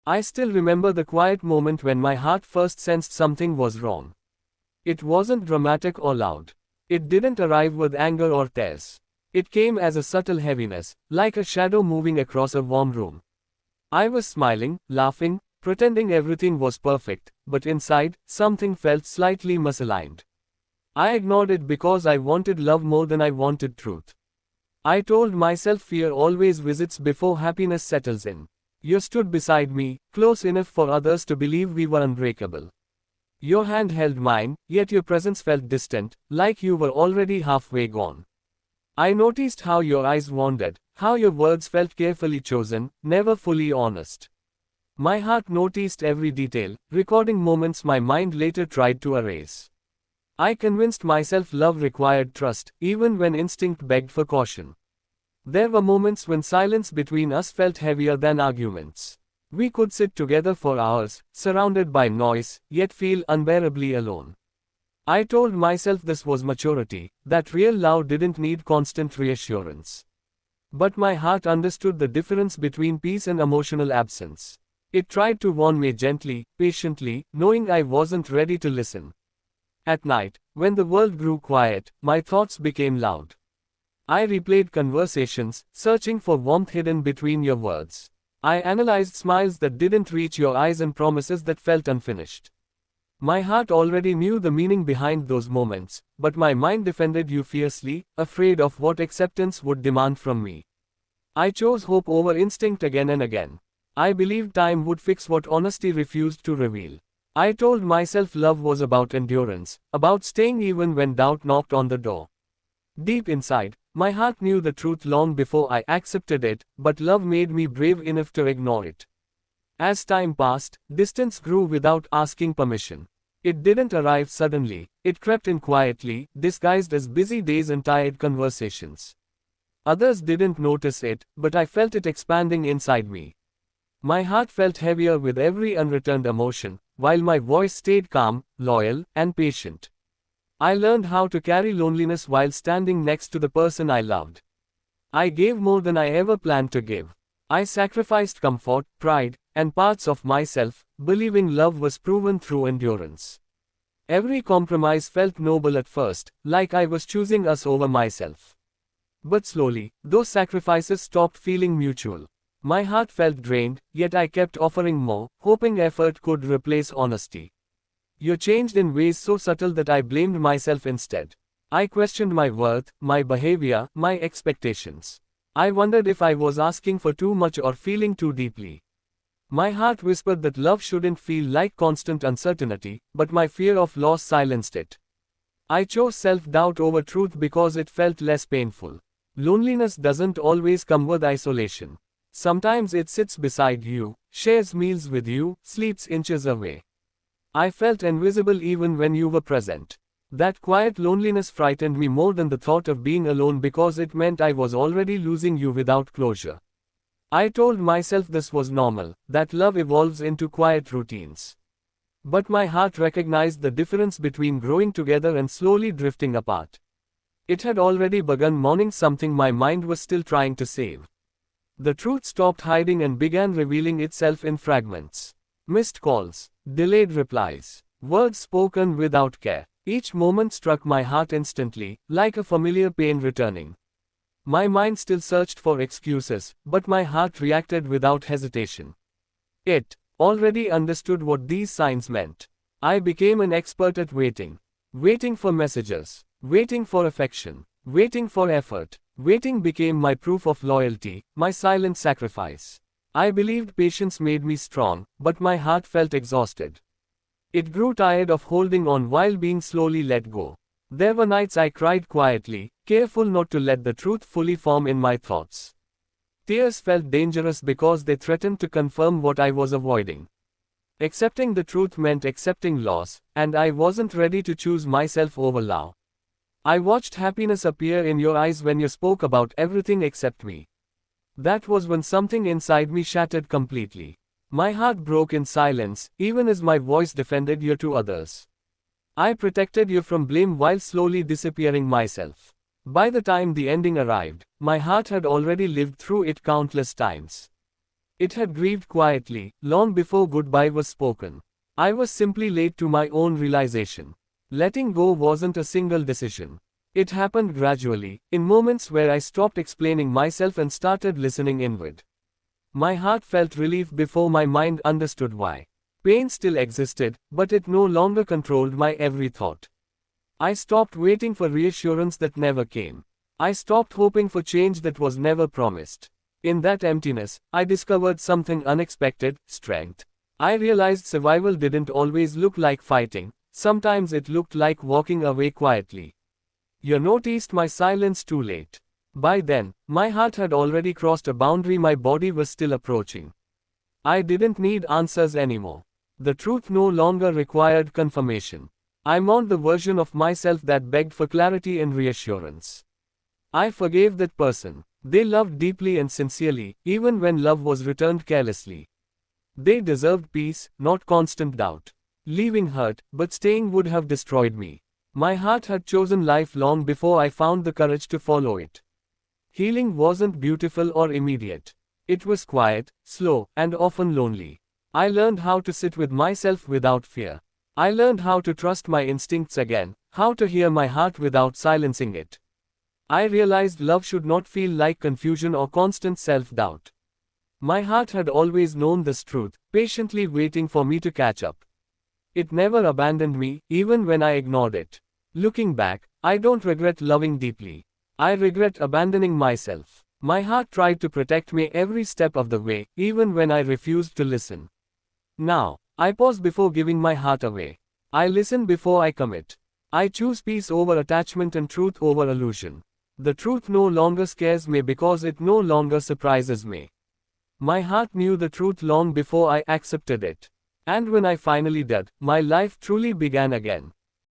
I still remember the quiet moment when my heart first sensed something was wrong. It wasn't dramatic or loud. It didn't arrive with anger or tears. It came as a subtle heaviness, like a shadow moving across a warm room. I was smiling, laughing, pretending everything was perfect, but inside, something felt slightly misaligned. I ignored it because I wanted love more than I wanted truth. I told myself fear always visits before happiness settles in. You stood beside me, close enough for others to believe we were unbreakable. Your hand held mine, yet your presence felt distant, like you were already halfway gone. I noticed how your eyes wandered, how your words felt carefully chosen, never fully honest. My heart noticed every detail, recording moments my mind later tried to erase. I convinced myself love required trust, even when instinct begged for caution. There were moments when silence between us felt heavier than arguments. We could sit together for hours, surrounded by noise, yet feel unbearably alone. I told myself this was maturity, that real love didn't need constant reassurance. But my heart understood the difference between peace and emotional absence. It tried to warn me gently, patiently, knowing I wasn't ready to listen. At night, when the world grew quiet, my thoughts became loud. I replayed conversations, searching for warmth hidden between your words. I analyzed smiles that didn't reach your eyes and promises that felt unfinished. My heart already knew the meaning behind those moments, but my mind defended you fiercely, afraid of what acceptance would demand from me. I chose hope over instinct again and again. I believed time would fix what honesty refused to reveal. I told myself love was about endurance, about staying even when doubt knocked on the door. Deep inside, my heart knew the truth long before I accepted it, but love made me brave enough to ignore it. As time passed, distance grew without asking permission. It didn't arrive suddenly, it crept in quietly, disguised as busy days and tired conversations. Others didn't notice it, but I felt it expanding inside me. My heart felt heavier with every unreturned emotion, while my voice stayed calm, loyal, and patient. I learned how to carry loneliness while standing next to the person I loved. I gave more than I ever planned to give. I sacrificed comfort, pride, and parts of myself, believing love was proven through endurance. Every compromise felt noble at first, like I was choosing us over myself. But slowly, those sacrifices stopped feeling mutual. My heart felt drained, yet I kept offering more, hoping effort could replace honesty. You changed in ways so subtle that I blamed myself instead. I questioned my worth, my behavior, my expectations. I wondered if I was asking for too much or feeling too deeply. My heart whispered that love shouldn't feel like constant uncertainty, but my fear of loss silenced it. I chose self-doubt over truth because it felt less painful. Loneliness doesn't always come with isolation. Sometimes it sits beside you, shares meals with you, sleeps inches away. I felt invisible even when you were present. That quiet loneliness frightened me more than the thought of being alone because it meant I was already losing you without closure. I told myself this was normal, that love evolves into quiet routines. But my heart recognized the difference between growing together and slowly drifting apart. It had already begun mourning something my mind was still trying to save. The truth stopped hiding and began revealing itself in fragments. Missed calls, delayed replies, words spoken without care. Each moment struck my heart instantly, like a familiar pain returning. My mind still searched for excuses, but my heart reacted without hesitation. It already understood what these signs meant. I became an expert at waiting. Waiting for messages, waiting for affection, waiting for effort. Waiting became my proof of loyalty, my silent sacrifice. I believed patience made me strong, but my heart felt exhausted. It grew tired of holding on while being slowly let go. There were nights I cried quietly, careful not to let the truth fully form in my thoughts. Tears felt dangerous because they threatened to confirm what I was avoiding. Accepting the truth meant accepting loss, and I wasn't ready to choose myself over love. I watched happiness appear in your eyes when you spoke about everything except me. That was when something inside me shattered completely. My heart broke in silence, even as my voice defended you to others. I protected you from blame while slowly disappearing myself. By the time the ending arrived, my heart had already lived through it countless times. It had grieved quietly, long before goodbye was spoken. I was simply late to my own realization. Letting go wasn't a single decision. It happened gradually, in moments where I stopped explaining myself and started listening inward. My heart felt relief before my mind understood why. Pain still existed, but it no longer controlled my every thought. I stopped waiting for reassurance that never came. I stopped hoping for change that was never promised. In that emptiness, I discovered something unexpected: strength. I realized survival didn't always look like fighting, sometimes it looked like walking away quietly. You noticed my silence too late. By then, my heart had already crossed a boundary my body was still approaching. I didn't need answers anymore. The truth no longer required confirmation. I mourned the version of myself that begged for clarity and reassurance. I forgave that person. They loved deeply and sincerely, even when love was returned carelessly. They deserved peace, not constant doubt. Leaving hurt, but staying would have destroyed me. My heart had chosen life long before I found the courage to follow it. Healing wasn't beautiful or immediate. It was quiet, slow, and often lonely. I learned how to sit with myself without fear. I learned how to trust my instincts again, how to hear my heart without silencing it. I realized love should not feel like confusion or constant self-doubt. My heart had always known this truth, patiently waiting for me to catch up. It never abandoned me, even when I ignored it. Looking back, I don't regret loving deeply. I regret abandoning myself. My heart tried to protect me every step of the way, even when I refused to listen. Now, I pause before giving my heart away. I listen before I commit. I choose peace over attachment and truth over illusion. The truth no longer scares me because it no longer surprises me. My heart knew the truth long before I accepted it. And when I finally did, my life truly began again.